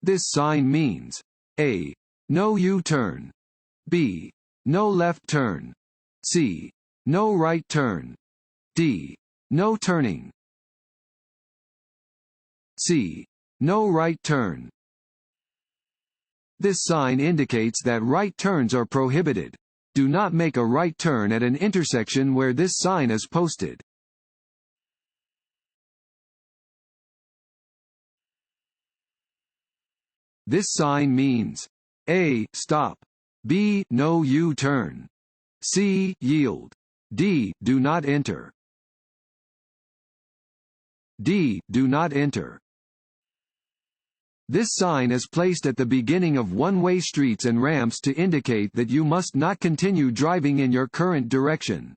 This sign means A. No U-turn. B. No left turn. C. No right turn. D. No turning. C. No right turn. This sign indicates that right turns are prohibited. Do not make a right turn at an intersection where this sign is posted. This sign means A. Stop. B. No U-turn. C. Yield. D. Do not enter. D. Do not enter. This sign is placed at the beginning of one-way streets and ramps to indicate that you must not continue driving in your current direction.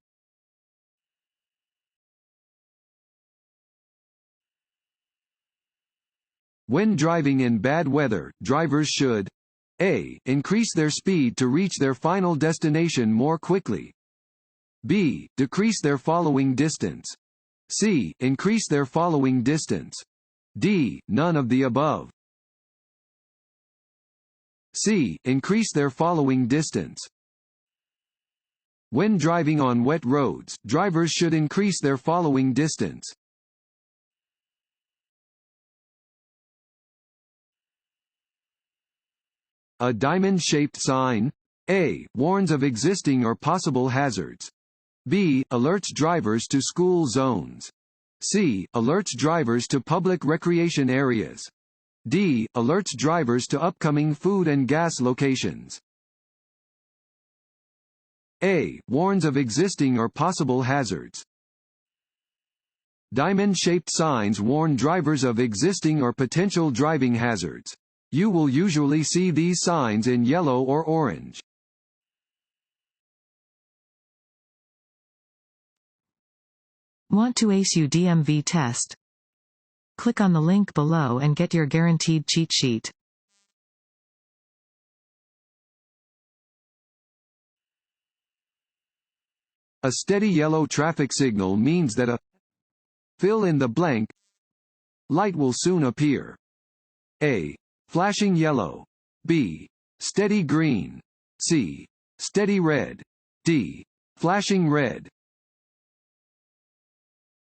When driving in bad weather, drivers should A. Increase their speed to reach their final destination more quickly. B. Decrease their following distance. C. Increase their following distance. D. None of the above. C. Increase their following distance. When driving on wet roads, drivers should increase their following distance. A diamond-shaped sign. A. Warns of existing or possible hazards. B. Alerts drivers to school zones. C. Alerts drivers to public recreation areas. D. Alerts drivers to upcoming food and gas locations. A. Warns of existing or possible hazards. Diamond-shaped signs warn drivers of existing or potential driving hazards. You will usually see these signs in yellow or orange. Want to ace your DMV test? Click on the link below and get your guaranteed cheat sheet. A steady yellow traffic signal means that a fill in the blank light will soon appear. A. Flashing yellow. B. Steady green. C. Steady red. D. Flashing red.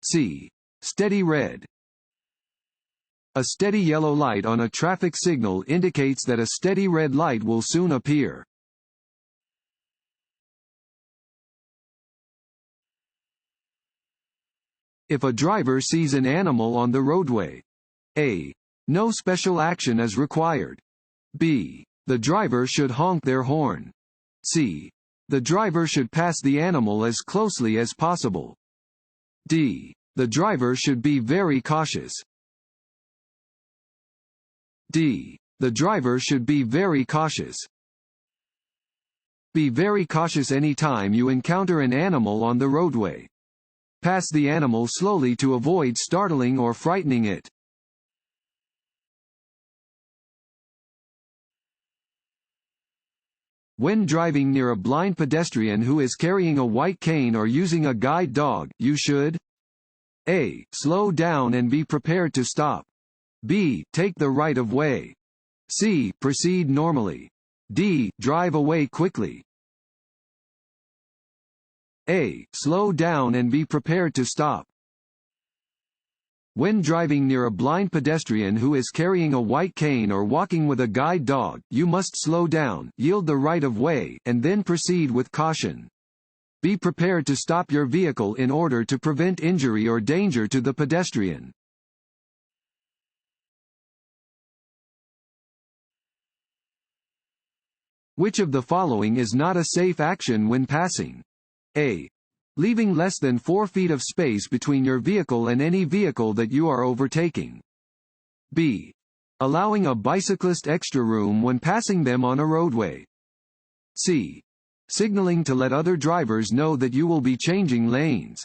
C. Steady red. A steady yellow light on a traffic signal indicates that a steady red light will soon appear. If a driver sees an animal on the roadway, A. No special action is required. B. The driver should honk their horn. C. The driver should pass the animal as closely as possible. D. The driver should be very cautious. D. The driver should be very cautious. Be very cautious anytime you encounter an animal on the roadway. Pass the animal slowly to avoid startling or frightening it. When driving near a blind pedestrian who is carrying a white cane or using a guide dog, you should A. Slow down and be prepared to stop. B. Take the right of way. C. Proceed normally. D. Drive away quickly. A. Slow down and be prepared to stop. When driving near a blind pedestrian who is carrying a white cane or walking with a guide dog, you must slow down, yield the right of way, and then proceed with caution. Be prepared to stop your vehicle in order to prevent injury or danger to the pedestrian. Which of the following is not a safe action when passing? A. Leaving less than 4 feet of space between your vehicle and any vehicle that you are overtaking. B. Allowing a bicyclist extra room when passing them on a roadway. C. Signaling to let other drivers know that you will be changing lanes.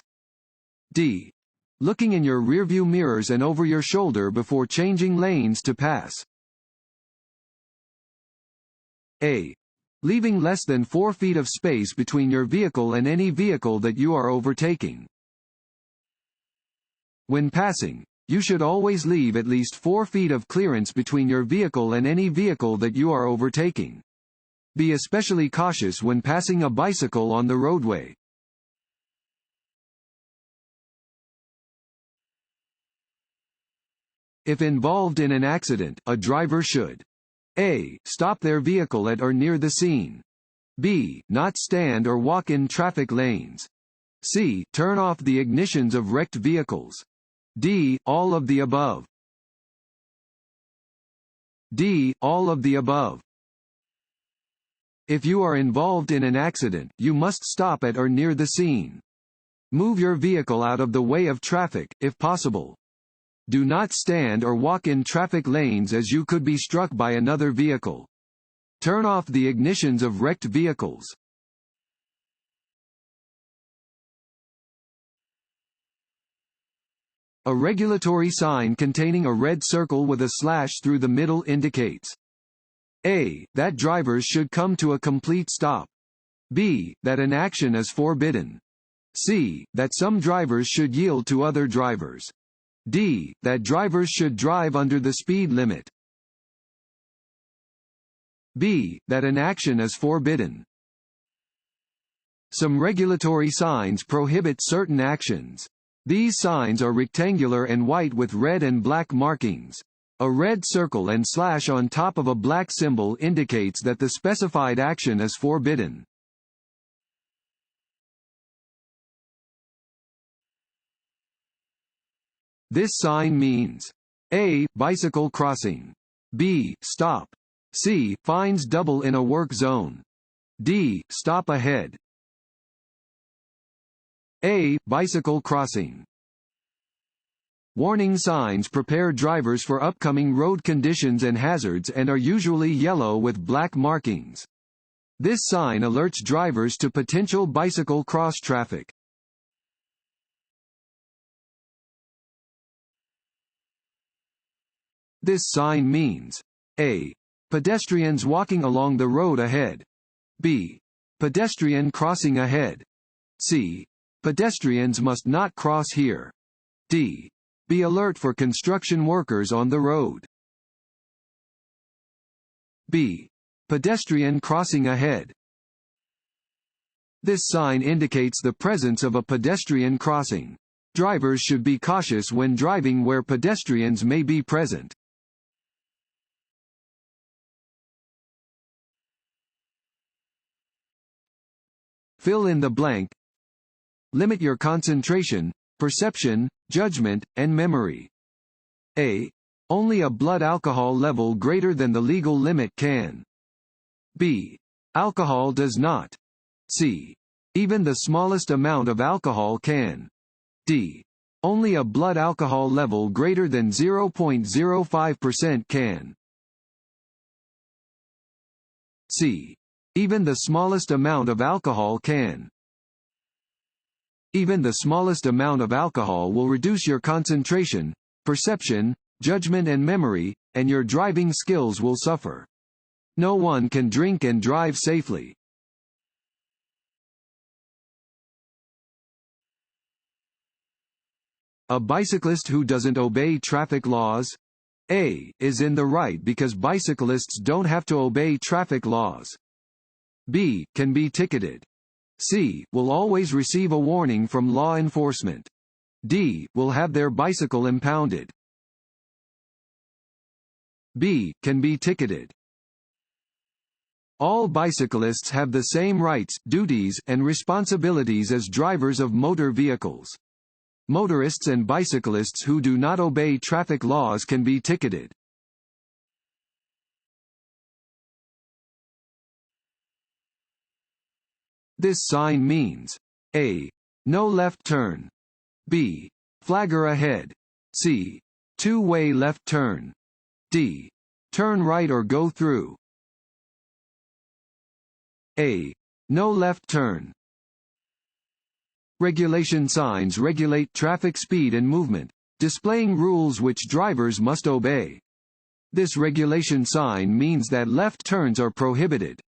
D. Looking in your rearview mirrors and over your shoulder before changing lanes to pass. A. Leaving less than 4 feet of space between your vehicle and any vehicle that you are overtaking. When passing, You should always leave at least 4 feet of clearance between your vehicle and any vehicle that you are overtaking. Be especially cautious when passing a bicycle on the roadway. If involved in an accident, a driver should A. Stop their vehicle at or near the scene. B. Not stand or walk in traffic lanes. C. Turn off the ignitions of wrecked vehicles. D. All of the above. D. All of the above. If you are involved in an accident, you must stop at or near the scene. Move your vehicle out of the way of traffic, if possible. Do not stand or walk in traffic lanes as you could be struck by another vehicle. Turn off the ignitions of wrecked vehicles. A regulatory sign containing a red circle with a slash through the middle indicates A. That drivers should come to a complete stop. B. That an action is forbidden. C. That some drivers should yield to other drivers. D. That drivers should drive under the speed limit. B. That an action is forbidden. Some regulatory signs prohibit certain actions. These signs are rectangular and white with red and black markings. A red circle and slash on top of a black symbol indicates that the specified action is forbidden. This sign means A. Bicycle crossing. B. Stop. C. Fines double in a work zone. D. Stop ahead. A. Bicycle crossing. Warning signs prepare drivers for upcoming road conditions and hazards and are usually yellow with black markings. This sign alerts drivers to potential bicycle cross traffic. This sign means A. Pedestrians walking along the road ahead. B. Pedestrian crossing ahead. C. Pedestrians must not cross here. D. Be alert for construction workers on the road. B. Pedestrian crossing ahead. This sign indicates the presence of a pedestrian crossing. Drivers should be cautious when driving where pedestrians may be present. Fill in the blank. Limit your concentration, perception, judgment, and memory. A. Only a blood alcohol level greater than the legal limit can. B. Alcohol does not. C. Even the smallest amount of alcohol can. D. Only a blood alcohol level greater than 0.05% can. C. Even the smallest amount of alcohol can. Even the smallest amount of alcohol will reduce your concentration, perception, judgment and memory, and your driving skills will suffer. No one can drink and drive safely. A bicyclist who doesn't obey traffic laws? A. Is in the right because bicyclists don't have to obey traffic laws. B. Can be ticketed. C. Will always receive a warning from law enforcement. D. Will have their bicycle impounded. B. Can be ticketed. All bicyclists have the same rights, duties, and responsibilities as drivers of motor vehicles. Motorists and bicyclists who do not obey traffic laws can be ticketed. This sign means A. No left turn. B. Flagger ahead. C. Two-way left turn. D. Turn right or go through. A. No left turn. Regulation signs regulate traffic speed and movement, displaying rules which drivers must obey. This regulation sign means that left turns are prohibited.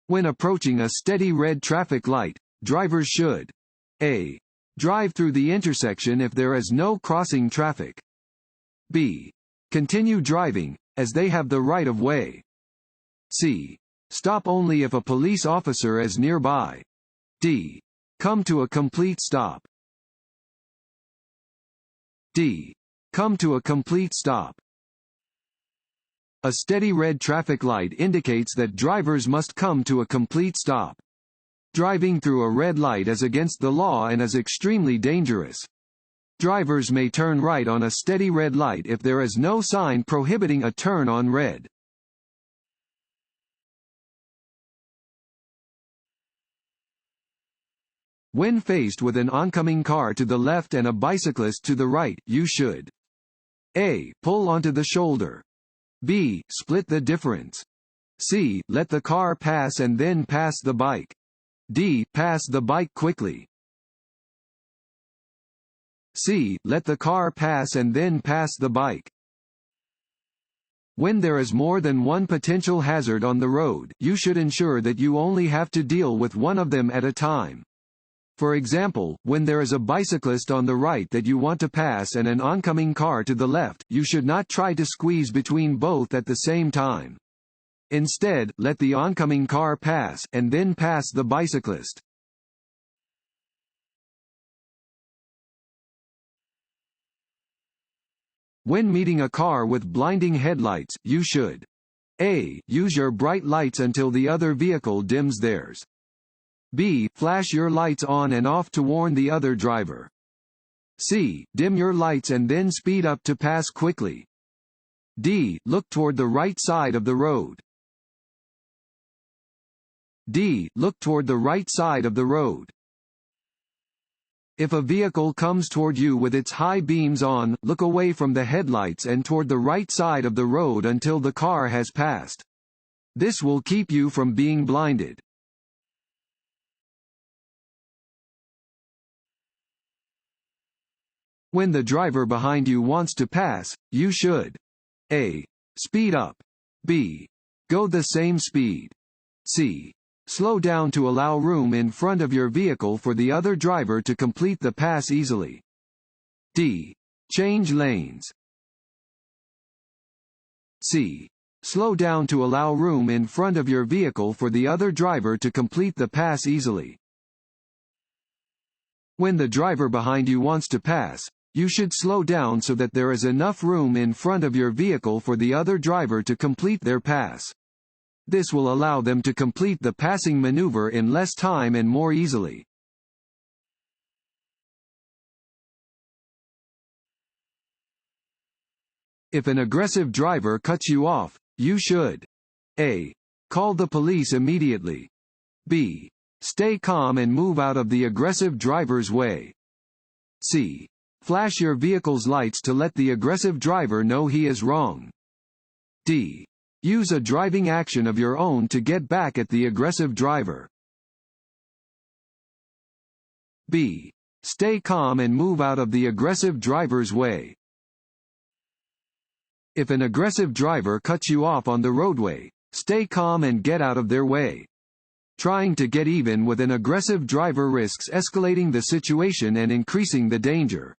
When approaching a steady red traffic light, Drivers should A. Drive through the intersection if there is no crossing traffic. B. Continue driving, as they have the right of way. C. Stop only if a police officer is nearby. D. Come to a complete stop. D. Come to a complete stop. A steady red traffic light indicates that drivers must come to a complete stop. Driving through a red light is against the law and is extremely dangerous. Drivers may turn right on a steady red light if there is no sign prohibiting a turn on red. When faced with an oncoming car to the left and a bicyclist to the right, you should A. Pull onto the shoulder. B. Split the difference. C. Let the car pass and then pass the bike. D. Pass the bike quickly. C. Let the car pass and then pass the bike. When there is more than one potential hazard on the road, you should ensure that you only have to deal with one of them at a time. For example, when there is a bicyclist on the right that you want to pass and an oncoming car to the left, you should not try to squeeze between both at the same time. Instead, let the oncoming car pass, and then pass the bicyclist. When meeting a car with blinding headlights, you should A. Use your bright lights until the other vehicle dims theirs. B. Flash your lights on and off to warn the other driver. C. Dim your lights and then speed up to pass quickly. D. Look toward the right side of the road. D. Look toward the right side of the road. If a vehicle comes toward you with its high beams on, look away from the headlights and toward the right side of the road until the car has passed. This will keep you from being blinded. When the driver behind you wants to pass, you should A. Speed up. B. Go the same speed. C. Slow down to allow room in front of your vehicle for the other driver to complete the pass easily. D. Change lanes. C. Slow down to allow room in front of your vehicle for the other driver to complete the pass easily. When the driver behind you wants to pass, you should slow down so that there is enough room in front of your vehicle for the other driver to complete their pass. This will allow them to complete the passing maneuver in less time and more easily. If an aggressive driver cuts you off, you should A. Call the police immediately. B. Stay calm and move out of the aggressive driver's way. C. Flash your vehicle's lights to let the aggressive driver know he is wrong. D. Use a driving action of your own to get back at the aggressive driver. B. Stay calm and move out of the aggressive driver's way. If an aggressive driver cuts you off on the roadway, stay calm and get out of their way. Trying to get even with an aggressive driver risks escalating the situation and increasing the danger.